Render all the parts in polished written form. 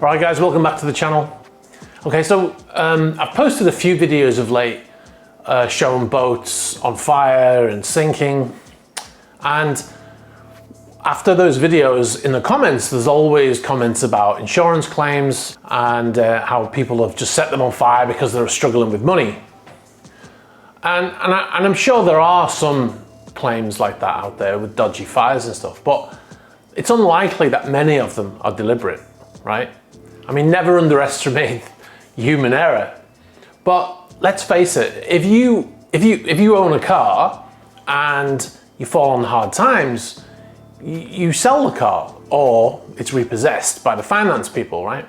Alright guys, welcome back to the channel. Okay, so I've posted a few videos of late showing boats on fire and sinking, and after those videos, in the comments there's always comments about insurance claims and how people have just set them on fire because they're struggling with money. And I'm sure there are some claims like that out there with dodgy fires and stuff, but it's unlikely that many of them are deliberate, right? I mean, never underestimate human error. But let's face it, if you own a car and you fall on hard times, you sell the car or it's repossessed by the finance people, right?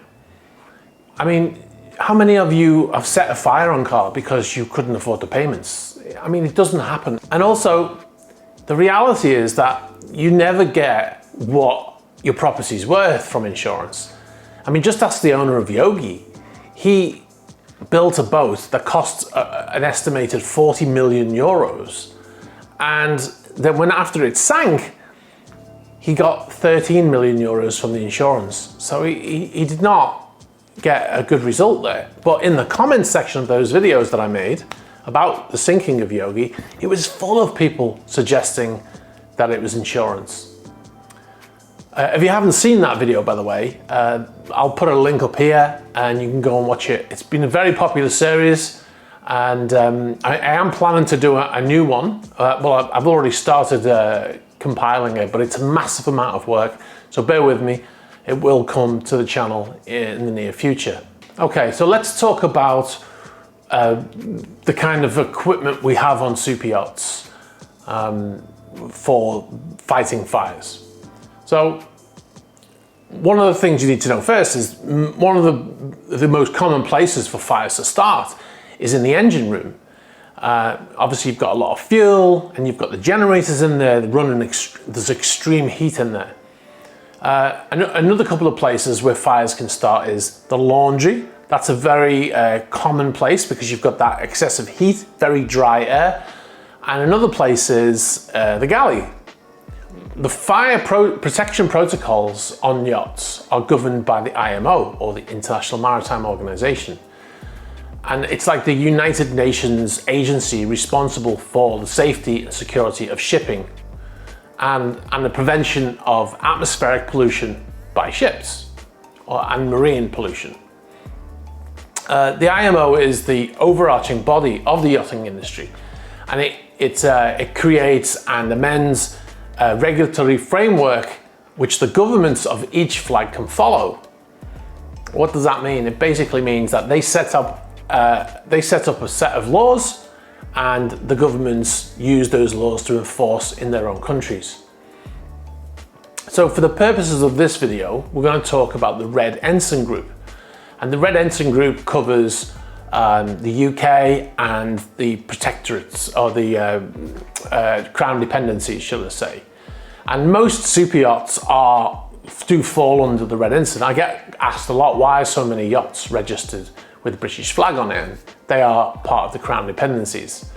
I mean, how many of you have set a fire on car because you couldn't afford the payments? I mean, it doesn't happen. And also, the reality is that you never get what your property's worth from insurance. I mean, just ask the owner of Yogi. He built a boat that cost an estimated 40 million euros. And then when after it sank, he got 13 million euros from the insurance. So he did not get a good result there. But in the comments section of those videos that I made about the sinking of Yogi, it was full of people suggesting that it was insurance. If you haven't seen that video, by the way, I'll put a link up here and you can go and watch it. It's been a very popular series, and I am planning to do a new one. Well, I've already started compiling it, but it's a massive amount of work, so bear with me. It will come to the channel in the near future. Okay, so let's talk about the kind of equipment we have on super yachts for fighting fires. So one of the things you need to know first is one of the most common places for fires to start is in the engine room. Obviously you've got a lot of fuel and you've got the generators in there running, there's extreme heat in there. Another couple of places where fires can start is the laundry. That's a very common place because you've got that excessive heat, very dry air. And another place is the galley. The fire protection protocols on yachts are governed by the IMO, or the International Maritime Organization. And it's like the United Nations agency responsible for the safety and security of shipping and the prevention of atmospheric pollution by ships and marine pollution. The IMO is the overarching body of the yachting industry, and it creates and amends a regulatory framework which the governments of each flag can follow. What does that mean? It basically means that they set up a set of laws, and the governments use those laws to enforce in their own countries. So for the purposes of this video, we're going to talk about the Red Ensign Group. And the Red Ensign Group covers the UK and the protectorates, or the crown dependencies, shall I say. And most super yachts do fall under the Red Ensign. I get asked a lot, why are so many yachts registered with the British flag on it? They are part of the crown dependencies.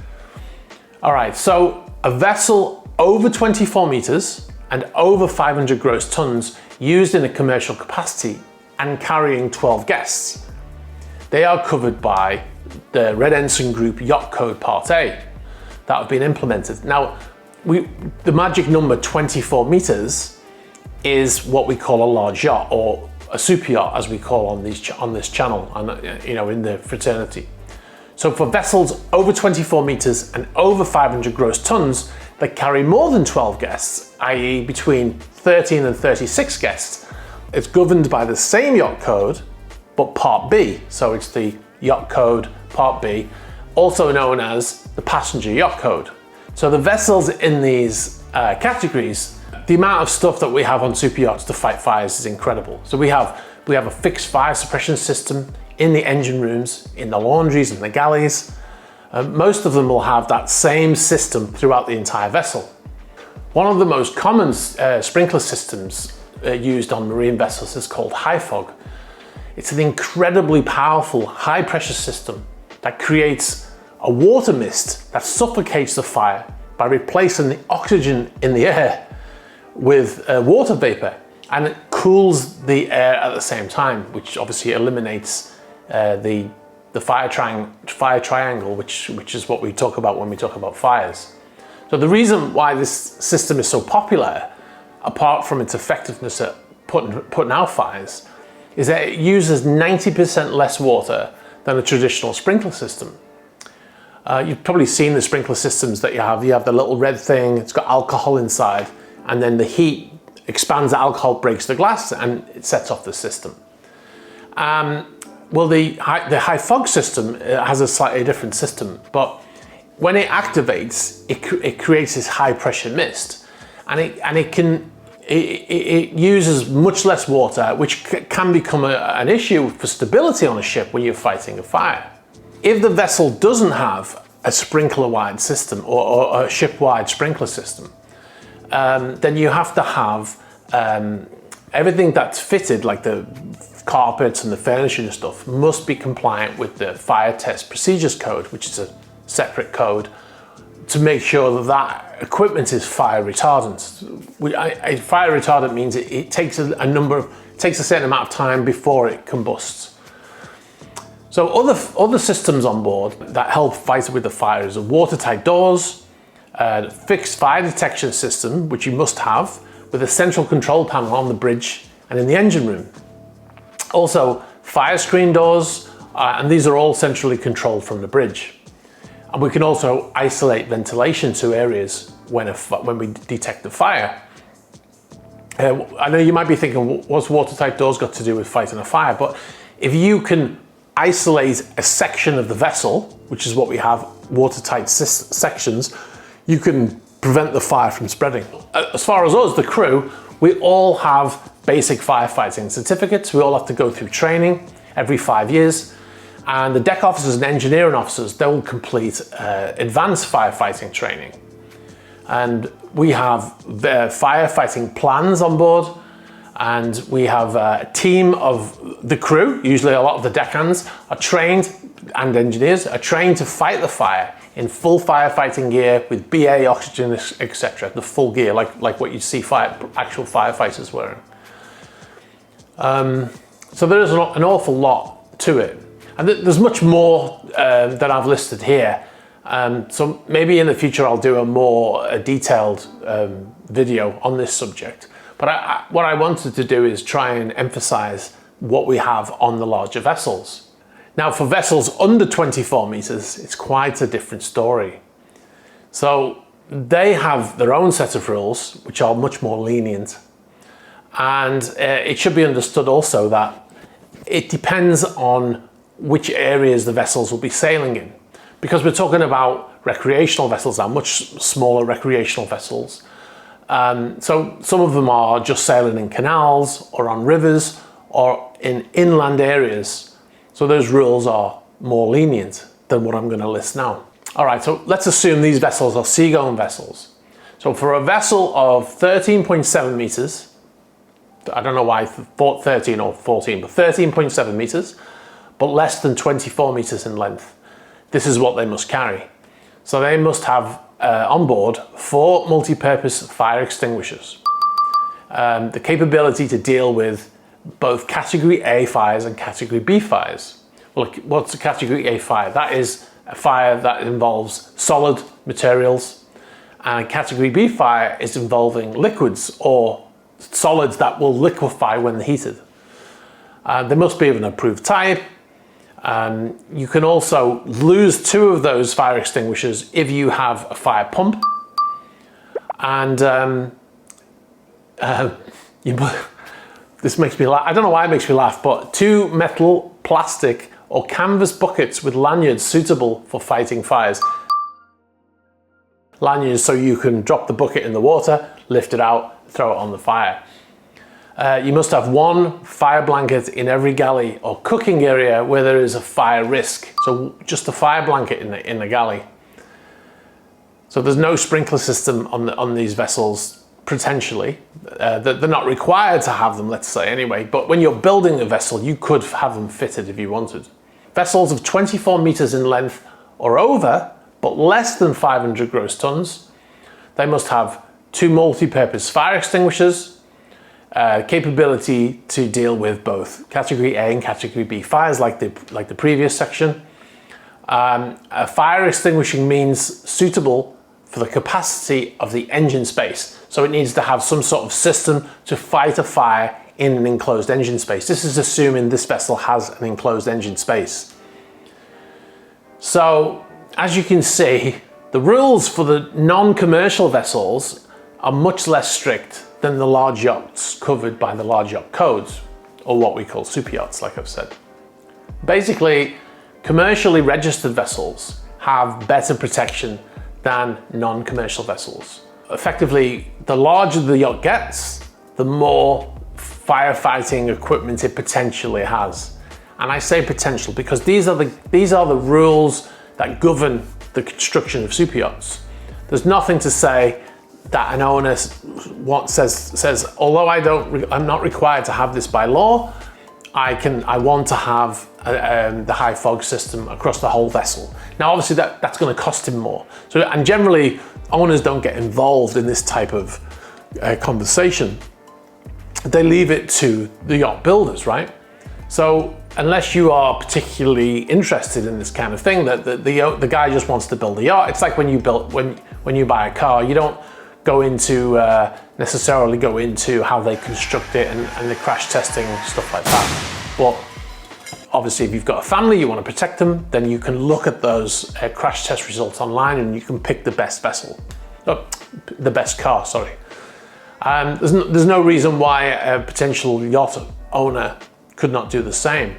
All right, so a vessel over 24 meters and over 500 gross tons used in a commercial capacity and carrying 12 guests. They are covered by the Red Ensign Group Yacht Code Part A that have been implemented. Now, the magic number 24 meters is what we call a large yacht, or a super yacht as we call on this channel, and in the fraternity. So for vessels over 24 meters and over 500 gross tons that carry more than 12 guests, i.e. between 13 and 36 guests, it's governed by the same yacht code, but Part B. So it's the Yacht Code Part B, also known as the Passenger Yacht Code. So the vessels in these categories, the amount of stuff that we have on super yachts to fight fires is incredible. So we have a fixed fire suppression system in the engine rooms, in the laundries and the galleys. Most of them will have that same system throughout the entire vessel. One of the most common sprinkler systems used on marine vessels is called high fog. It's an incredibly powerful high pressure system that creates a water mist that suffocates the fire by replacing the oxygen in the air with water vapor, and it cools the air at the same time, which obviously eliminates the fire triangle, which is what we talk about when we talk about fires. So the reason why this system is so popular, apart from its effectiveness at putting out fires, is that it uses 90% less water than a traditional sprinkler system. You've probably seen the sprinkler systems that you have. You have the little red thing, it's got alcohol inside, and then the heat expands the alcohol, breaks the glass, and it sets off the system. Well, the high fog system has a slightly different system, but when it activates, it creates this high pressure mist, and it uses much less water, which can become an issue for stability on a ship when you're fighting a fire. If the vessel doesn't have a sprinkler-wide system or a ship-wide sprinkler system, then you have to have everything that's fitted, like the carpets and the furniture and stuff, must be compliant with the Fire Test Procedures Code, which is a separate code, to make sure that that equipment is fire retardant. Fire retardant means it takes a certain amount of time before it combusts. So other systems on board that help fight with the fire is watertight doors, fixed fire detection system, which you must have, with a central control panel on the bridge and in the engine room. Also, fire screen doors, and these are all centrally controlled from the bridge. And we can also isolate ventilation to areas when we detect the fire. I know you might be thinking, what's watertight doors got to do with fighting a fire? But if you can isolate a section of the vessel, which is what we have, watertight sections, you can prevent the fire from spreading. As far as us, the crew, we all have basic firefighting certificates. We all have to go through training every 5 years. And the deck officers and engineering officers, they will complete advanced firefighting training. And we have the firefighting plans on board, and we have a team of the crew, usually a lot of the deckhands, are trained, and engineers are trained to fight the fire in full firefighting gear with BA, oxygen, etc. The full gear, like what you see actual firefighters wearing. So there is an awful lot to it. And there's much more that I've listed here. So maybe in the future I'll do a more detailed video on this subject. But what I wanted to do is try and emphasize what we have on the larger vessels. Now, for vessels under 24 meters, it's quite a different story. So they have their own set of rules, which are much more lenient. And it should be understood also that it depends on which areas the vessels will be sailing in. Because we're talking about recreational vessels now, much smaller recreational vessels. So some of them are just sailing in canals or on rivers or in inland areas. So those rules are more lenient than what I'm going to list now. All right, so let's assume these vessels are seagoing vessels. So for a vessel of 13.7 meters, I don't know why 13 or 14, but 13.7 meters, but less than 24 meters in length, this is what they must carry. So they must have on board 4 multi-purpose fire extinguishers. The capability to deal with both category A fires and category B fires. Well, what's a category A fire? That is a fire that involves solid materials, and category B fire is involving liquids or solids that will liquefy when heated. They must be of an approved type. You can also lose 2 of those fire extinguishers if you have a fire pump. And this makes me laugh. I don't know why it makes me laugh, but 2 metal, plastic, or canvas buckets with lanyards suitable for fighting fires. Lanyards so you can drop the bucket in the water, lift it out, throw it on the fire. You must have 1 fire blanket in every galley or cooking area where there is a fire risk. So just a fire blanket in the galley. So there's no sprinkler system on these vessels, potentially. They're not required to have them, let's say, anyway. But when you're building a vessel, you could have them fitted if you wanted. Vessels of 24 meters in length or over, but less than 500 gross tons, they must have 2 multi-purpose fire extinguishers, capability to deal with both Category A and Category B fires, like the previous section. A fire extinguishing means suitable for the capacity of the engine space. So it needs to have some sort of system to fight a fire in an enclosed engine space. This is assuming this vessel has an enclosed engine space. So as you can see, the rules for the non-commercial vessels are much less strict than the large yachts covered by the large yacht codes, or what we call super yachts, like I've said. Basically, commercially registered vessels have better protection than non-commercial vessels. Effectively, the larger the yacht gets, the more firefighting equipment it potentially has. And I say potential because these are the rules that govern the construction of super yachts. There's nothing to say that an owner says, although I'm not required to have this by law, I want to have the high fog system across the whole vessel. Now, obviously that's going to cost him more. So, and generally owners don't get involved in this type of conversation. They leave it to the yacht builders, right? So unless you are particularly interested in this kind of thing, that the guy just wants to build a yacht. It's like when you buy a car, you don't go into necessarily go into how they construct it and the crash testing, stuff like that. But obviously, if you've got a family, you want to protect them, then you can look at those crash test results online and you can pick the best vessel, the best car, sorry. There's no reason why a potential yacht owner could not do the same.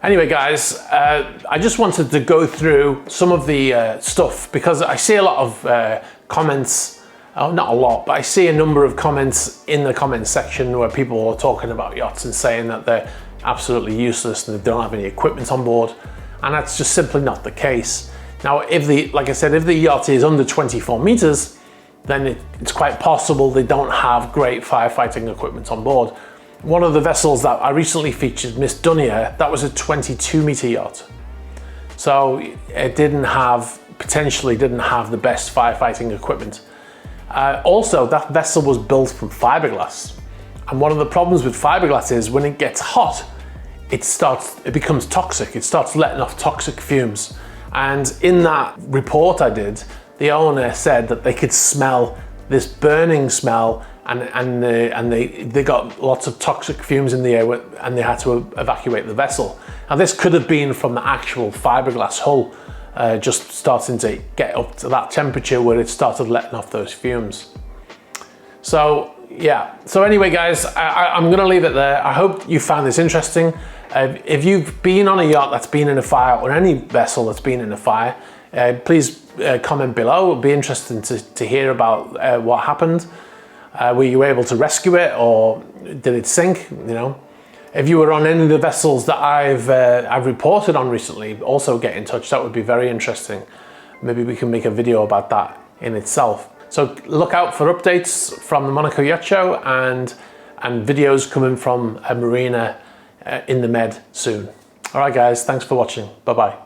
Anyway, guys, I just wanted to go through some of the stuff because I see a lot of comments, not a lot, but I see a number of comments in the comments section where people are talking about yachts and saying that they're absolutely useless and they don't have any equipment on board. And that's just simply not the case. Now, like I said, if the yacht is under 24 meters, then it's quite possible they don't have great firefighting equipment on board. One of the vessels that I recently featured, Miss Dunia, that was a 22-meter yacht. So it potentially didn't have the best firefighting equipment. Also, that vessel was built from fiberglass. And one of the problems with fiberglass is when it gets hot, it becomes toxic. It starts letting off toxic fumes. And in that report I did, the owner said that they could smell this burning smell and they got lots of toxic fumes in the air and they had to evacuate the vessel. Now this could have been from the actual fiberglass hull just starting to get up to that temperature where it started letting off those fumes. So yeah, so anyway guys, I'm gonna leave it there. I hope you found this interesting. If you've been on a yacht that's been in a fire or any vessel that's been in a fire, please comment below. It'll be interesting to hear about what happened. Were you able to rescue it or did it sink? You know, if you were on any of the vessels that I've reported on recently, also get in touch. That would be very interesting. Maybe we can make a video about that in itself. So look out for updates from the Monaco Yacht Show and videos coming from a marina in the Med soon. All right, guys, thanks for watching. Bye-bye.